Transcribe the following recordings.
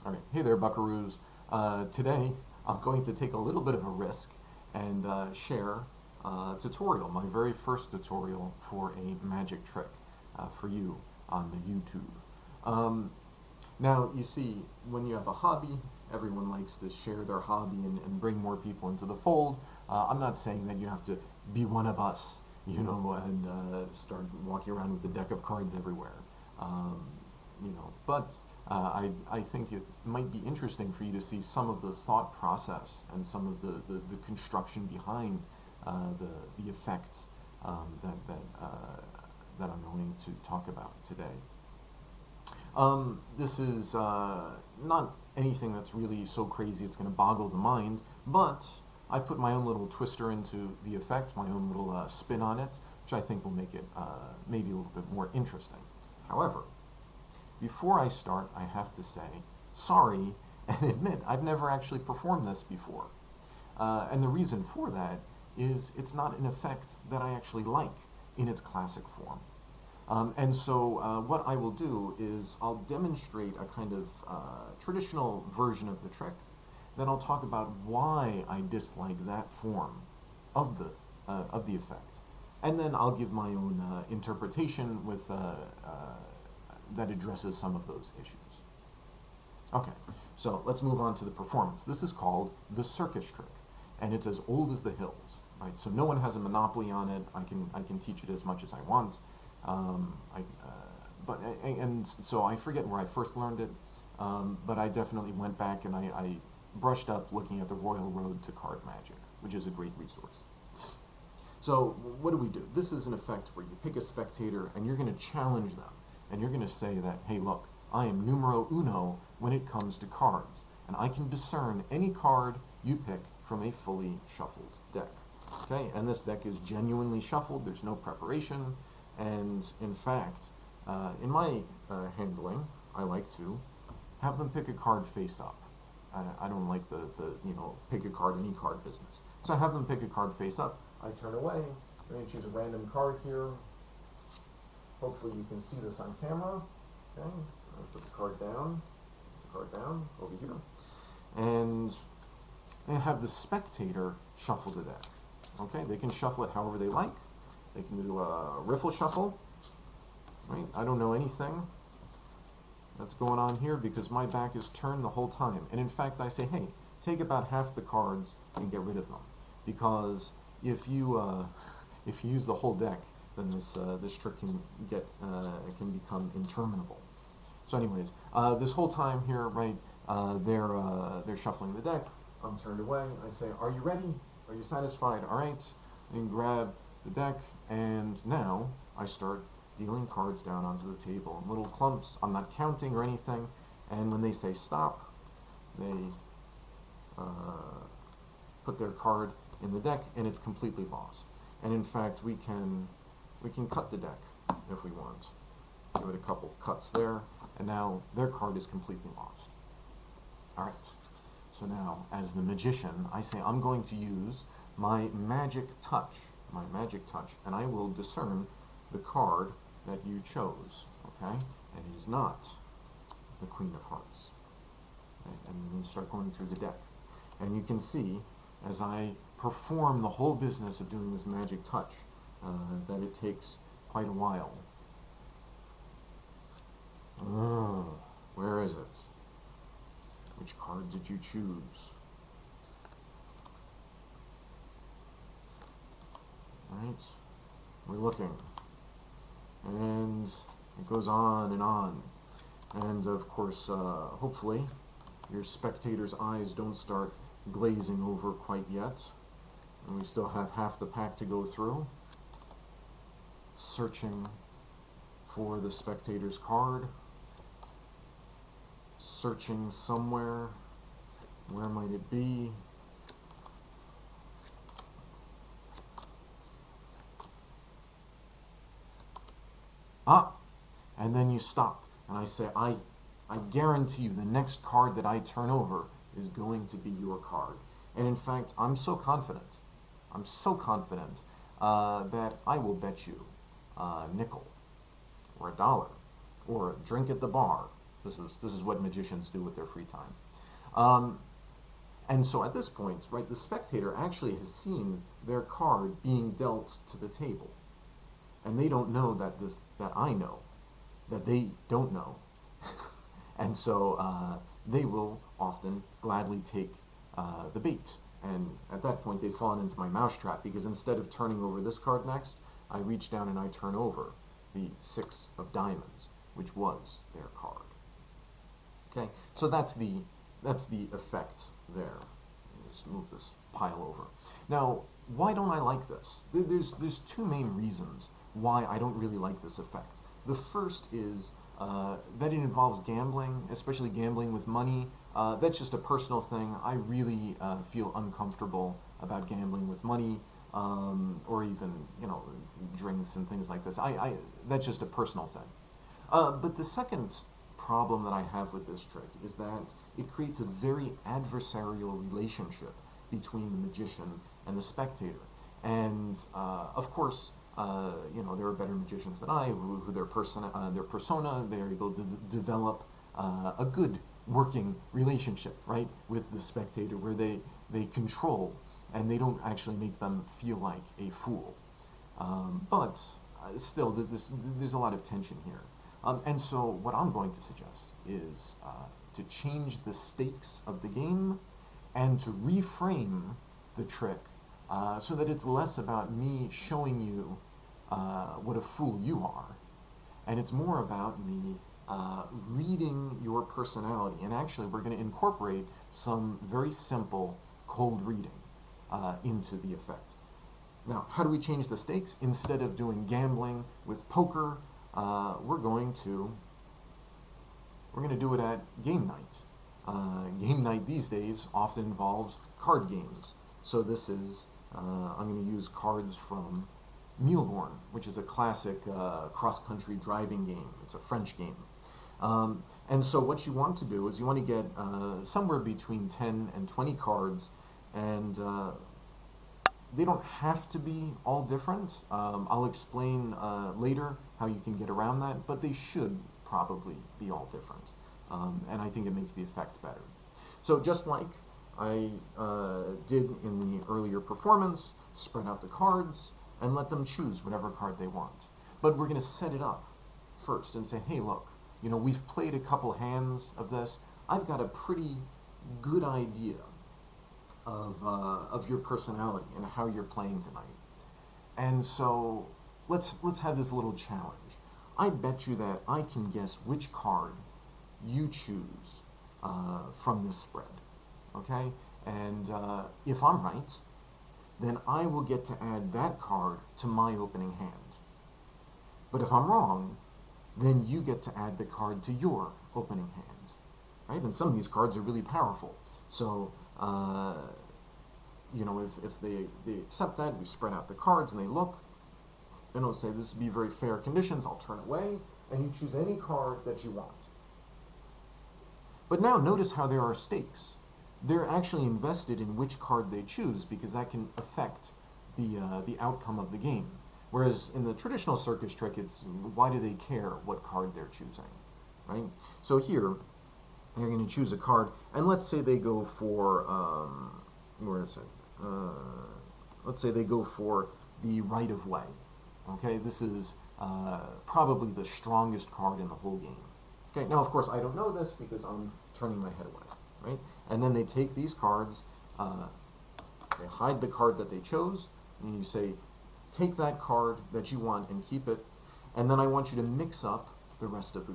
All right, hey there, buckaroos. Today, I'm going to take a little bit of a risk and share a tutorial, my very first tutorial for a magic trick for you on the YouTube. Now, you see, when you have a hobby, everyone likes to share their hobby and bring more people into the fold. I'm not saying that you have to be one of us, and start walking around with a deck of cards everywhere. But I think it might be interesting for you to see some of the thought process and some of the construction behind the effect that I'm going to talk about today. This is not anything that's really so crazy it's going to boggle the mind, but I put my own little twister into the effect, my own little spin on it, which I think will make it maybe a little bit more interesting. However, before I start, I have to say sorry and admit I've never actually performed this before. And the reason for that is it's not an effect that I actually like in its classic form. And so what I will do is I'll demonstrate a kind of traditional version of the trick. Then I'll talk about why I dislike that form of the effect. And then I'll give my own interpretation with that addresses some of those issues. Okay, so let's move on to the performance. This is called the circus trick, and it's as old as the hills, right? So no one has a monopoly on it. I can teach it as much as I want. So I forget where I first learned it, but I definitely went back and I brushed up looking at the Royal Road to Card Magic, which is a great resource. So what do? This is an effect where you pick a spectator and you're going to challenge them. And you're going to say that, hey, look, I am numero uno when it comes to cards, and I can discern any card you pick from a fully shuffled deck. Okay, and this deck is genuinely shuffled. There's no preparation, and in fact, in my handling, I like to have them pick a card face up. I don't like the pick a card, any card business. So I have them pick a card face up. I turn away. I'm going to choose a random card here. Hopefully you can see this on camera. Okay, put the card down over here, and have the spectator shuffle the deck. Okay, they can shuffle it however they like. They can do a riffle shuffle. Right, I don't know anything that's going on here because my back is turned the whole time. And in fact, I say, hey, take about half the cards and get rid of them, because if you use the whole deck, then this trick can become interminable. So, anyways, this whole time here, right? They're shuffling the deck. I'm turned away. I say, "Are you ready? Are you satisfied? All right." And grab the deck, and now I start dealing cards down onto the table in little clumps. I'm not counting or anything. And when they say stop, they put their card in the deck, and it's completely lost. And in fact, we can cut the deck if we want. Give it a couple cuts there, and now their card is completely lost. All right, so now as the magician, I say I'm going to use my magic touch, and I will discern the card that you chose, okay? And it is not the Queen of Hearts. Okay? And then start going through the deck. And you can see, as I perform the whole business of doing this magic touch, that it takes quite a while. Where is it? Which card did you choose? Right? We're looking. And it goes on and on. And of course, hopefully, your spectator's eyes don't start glazing over quite yet. And we still have half the pack to go through. Searching for the spectator's card. Searching somewhere. Where might it be? And then you stop. And I say, I guarantee you the next card that I turn over is going to be your card. And in fact, I'm so confident that I will bet you a nickel or $1 or a drink at the bar This is what magicians do with their free time. And so at this point, right, the spectator actually has seen their card being dealt to the table, and they don't know that I know, that they don't know, and so they will often gladly take the bait. And at that point, they've fallen into my mousetrap, because instead of turning over this card next, I reach down and I turn over the 6 of diamonds, which was their card. Okay, so that's the effect there. Just move this pile over. Now, why don't I like this? There's 2 main reasons why I don't really like this effect. The first is that it involves gambling, especially gambling with money. That's just a personal thing. I really feel uncomfortable about gambling with money, or even, drinks and things like this. That's just a personal thing. But the second problem that I have with this trick is that it creates a very adversarial relationship between the magician and the spectator. And of course, there are better magicians than I, who their persona, they're able to develop a good working relationship, right, with the spectator, where they control and they don't actually make them feel like a fool. But still, there's a lot of tension here. And so what I'm going to suggest is to change the stakes of the game and to reframe the trick so that it's less about me showing you what a fool you are, and it's more about me reading your personality. And actually, we're going to incorporate some very simple cold reading into the effect. Now, how do we change the stakes? Instead of doing gambling with poker, we're going to do it at game night. Game night these days often involves card games. So this is, I'm going to use cards from Muleborn, which is a classic cross-country driving game. It's a French game. And so what you want to do is you want to get somewhere between 10 and 20 cards, and they don't have to be all different. I'll explain later how you can get around that, but they should probably be all different. And I think it makes the effect better. So just like I did in the earlier performance, spread out the cards and let them choose whatever card they want. But we're going to set it up first and say, hey, look, we've played a couple hands of this. I've got a pretty good idea of your personality and how you're playing tonight. And so let's have this little challenge. I bet you that I can guess which card you choose from this spread, okay? And if I'm right, then I will get to add that card to my opening hand. But if I'm wrong, then you get to add the card to your opening hand, right? And some of these cards are really powerful. So, if they accept that, we spread out the cards and they look, and I'll say, this would be very fair conditions, I'll turn away, and you choose any card that you want. But now notice how there are stakes. They're actually invested in which card they choose, because that can affect the outcome of the game. Whereas in the traditional circus trick, it's why do they care what card they're choosing, right? So here, they're going to choose a card, and let's say they go for, where is it? Let's say they go for the right of way. Okay, this is probably the strongest card in the whole game. Okay, now of course I don't know this because I'm turning my head away, right? And then they take these cards, they hide the card that they chose, and you say, take that card that you want and keep it, and then I want you to mix up the rest of the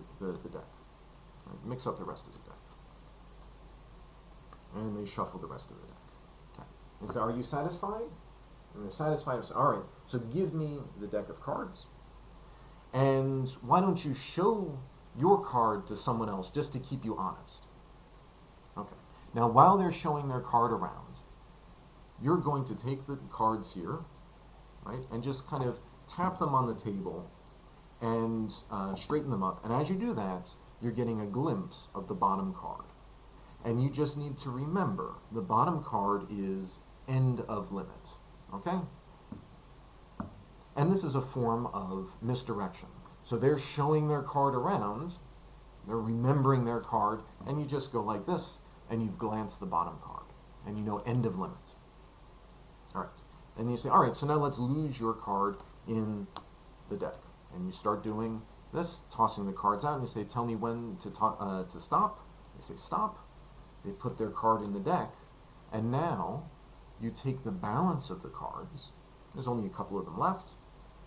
deck. Right? Mix up the rest of the deck. And they shuffle the rest of the deck. Okay. And so are you satisfied? And they're satisfied. So, all right, so give me the deck of cards, and why don't you show your card to someone else just to keep you honest? Okay. Now, while they're showing their card around, you're going to take the cards here, right, and just kind of tap them on the table and straighten them up. And as you do that, you're getting a glimpse of the bottom card. And you just need to remember, the bottom card is end of limit, okay? And this is a form of misdirection. So they're showing their card around, They're remembering their card, and you just go like this, and you've glanced the bottom card, and you know end of limit. All right, and you say, all right, so now let's lose your card in the deck, and you start doing this, tossing the cards out, and you say, tell me when to stop. They say stop. They put their card in the deck, and now you take the balance of the cards. There's only a couple of them left,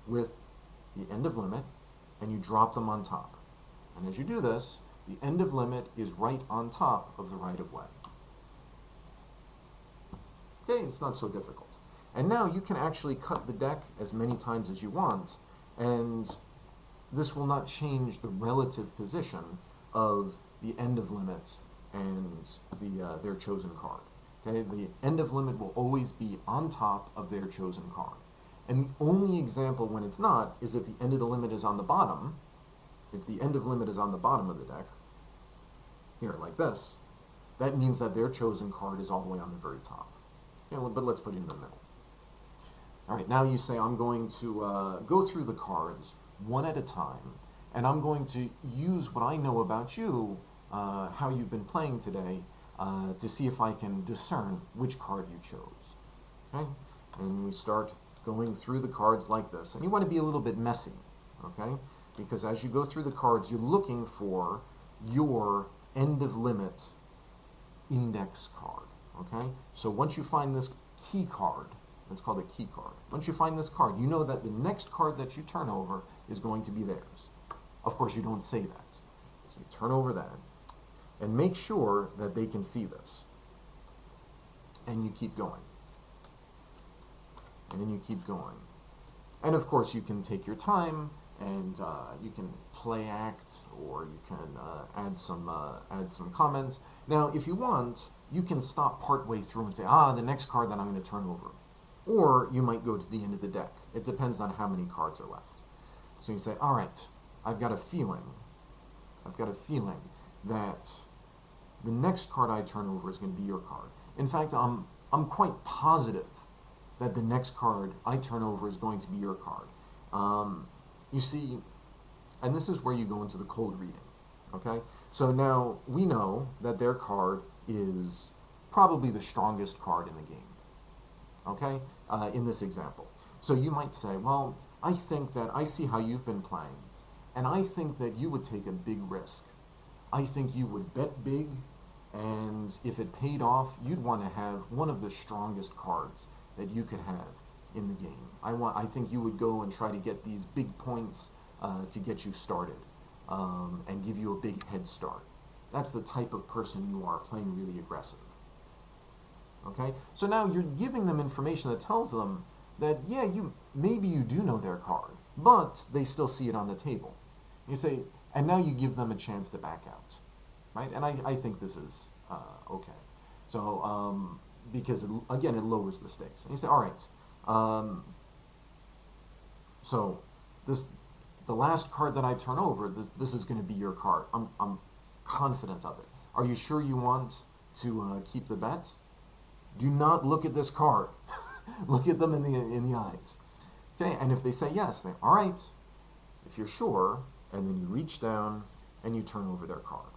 with the end of limit, and you drop them on top. And as you do this, the end of limit is right on top of the right of way. Okay, it's not so difficult. And now you can actually cut the deck as many times as you want, and this will not change the relative position of the end of limit and their chosen card. Okay, the end of limit will always be on top of their chosen card. And the only example when it's not is if the end of the limit is on the bottom. If the end of limit is on the bottom of the deck, here, like this, that means that their chosen card is all the way on the very top. Okay, but let's put it in the middle. All right, now you say, I'm going to go through the cards one at a time, and I'm going to use what I know about you, how you've been playing today, to see if I can discern which card you chose. Okay, and we start going through the cards like this, and you want to be a little bit messy, okay? Because as you go through the cards, you're looking for your end of limit index card, okay? So once you find this key card, it's called a key card. Once you find this card, you know that the next card that you turn over is going to be theirs. Of course, you don't say that. So you turn over that, and make sure that they can see this. And you keep going. And then you keep going. And of course, you can take your time, and you can play act, or you can add some comments. Now, if you want, you can stop partway through and say, the next card that I'm going to turn over. Or you might go to the end of the deck. It depends on how many cards are left. So you say, all right, I've got a feeling that the next card I turn over is going to be your card. In fact, I'm quite positive that the next card I turn over is going to be your card. You see, and this is where you go into the cold reading, okay? So now we know that their card is probably the strongest card in the game, okay, in this example. So you might say, well, I think that I see how you've been playing, and I think that you would take a big risk. I think you would bet big, and if it paid off, you'd want to have one of the strongest cards that you could have in the game. I think you would go and try to get these big points to get you started and give you a big head start. That's the type of person you are, playing really aggressive. Okay? So now you're giving them information that tells them that, yeah, maybe you do know their card, but they still see it on the table. You say, and now you give them a chance to back out, right? And I think this is okay. So, because, again, it lowers the stakes. And you say, all right, so the last card that I turn over, this is going to be your card. I'm confident of it. Are you sure you want to keep the bet? Do not look at this card. Look at them in the eyes. Okay, and if they say yes, then all right. If you're sure, and then you reach down and you turn over their card.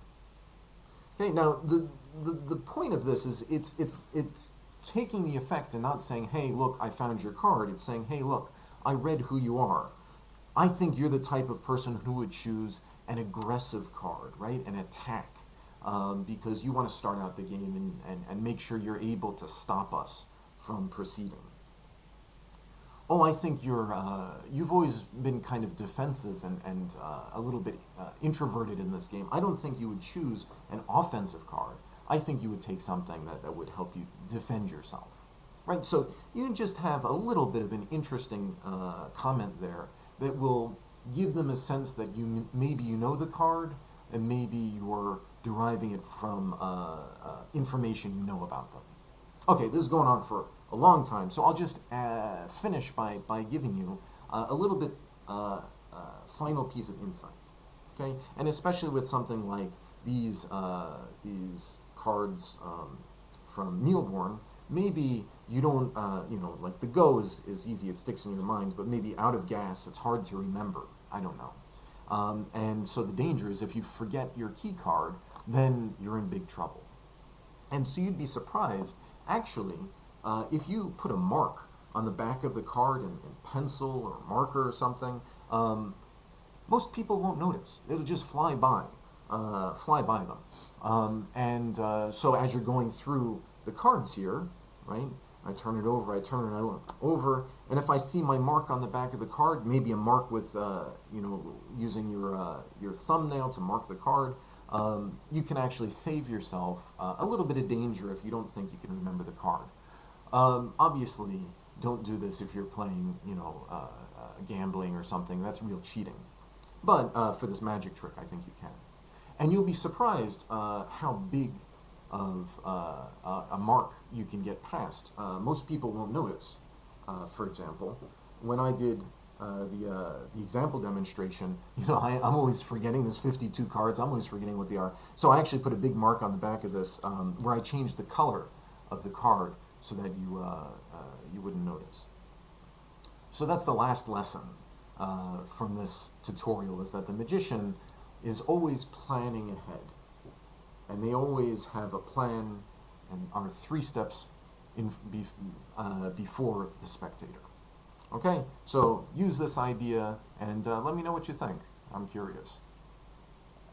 Okay, now the point of this is it's taking the effect and not saying, hey, look, I found your card. It's saying, hey, look, I read who you are. I think you're the type of person who would choose an aggressive card, right? An attack, because you want to start out the game and make sure you're able to stop us from proceeding. Oh, I think you've always been kind of defensive and a little bit introverted in this game. I don't think you would choose an offensive card. I think you would take something that would help you defend yourself, right? So you just have a little bit of an interesting comment there that will give them a sense that maybe you know the card, and maybe you're deriving it from information you know about them. Okay, this is going on for a long time, so I'll just finish by giving you a little bit final piece of insight, okay? And especially with something like these cards from Mealborn, maybe you don't, like the Go is easy, it sticks in your mind, but maybe Out of Gas, it's hard to remember. I don't know. And so the danger is if you forget your key card, then you're in big trouble. And so you'd be surprised, actually, if you put a mark on the back of the card in pencil or marker or something, most people won't notice. It'll just fly by them. So as you're going through the cards here, right, I turn it over, and if I see my mark on the back of the card, maybe a mark with, using your thumbnail to mark the card, you can actually save yourself a little bit of danger if you don't think you can remember the card. Obviously, don't do this if you're playing, gambling or something. That's real cheating. But for this magic trick, I think you can. And you'll be surprised how big of a mark you can get past. Most people won't notice. For example, when I did the example demonstration, I'm always forgetting. There's 52 cards. I'm always forgetting what they are. So I actually put a big mark on the back of this where I changed the color of the card so that you wouldn't notice. So that's the last lesson from this tutorial, is that the magician is always planning ahead. And they always have a plan and are 3 steps before the spectator. Okay, so use this idea and let me know what you think. I'm curious.